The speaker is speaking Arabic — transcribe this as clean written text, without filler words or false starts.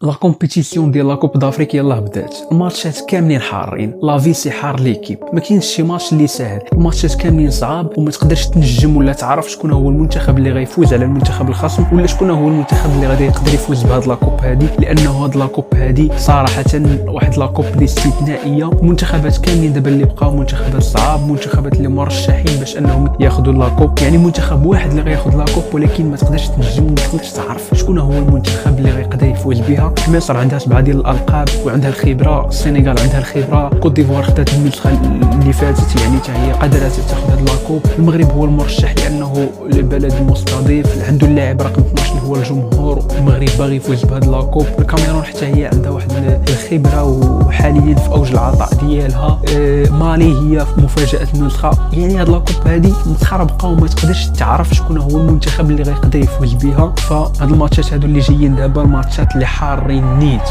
لا كومبيتيسيون ديال لا كوب دافريك يلاه بدات. الماتشات كاملين حارين، لا في سي حار ليكيب، ما كاينش شي ماتش اللي ساهل، الماتشات كاملين صعاب وما تقدرش تنجم ولا تعرف شكون هو المنتخب اللي غيفوز على المنتخب الخصم ولا شكون هو المنتخب اللي غادي يقدر يفوز بهاد لا كوب هادي، لانه هاد لا كوب هادي صراحه واحد لا كوب اللي استثنائيه. المنتخبات كاملين دابا اللي بقاو منتخبات صعاب، منتخبات اللي مرشحين باش انهم ياخذوا لا كوب، يعني منتخب واحد اللي غياخذ لا كوب ولكن ما تقدرش تنجم وما تقدرش تعرف شكون هو المنتخب اللي غيقدر يفوز بها. مصر عندها 7 ديال الالقاب وعندها الخبره، السنغال عندها الخبره، كوت ديفوار خدات النسخه اللي فاتت يعني حتى هي قادره تاخذ هاد لاكوب. المغرب هو المرشح لانه البلد المستضيف، عنده اللاعب رقم 12 اللي هو الجمهور، المغرب باغي يفوز بهاد لاكوب. الكاميرون حتى هي عندها واحد الخبره وحاليا في اوج العطاء ديالها. مالي هي في مفاجاه النسخه. يعني هاد لاكوب هادي مخربقه وما تقدرش تعرف شكون هو المنتخب اللي غيقدر يفوز بها. فهاد الماتشات هادو اللي جايين دابا الماتشات اللي حارين نيت.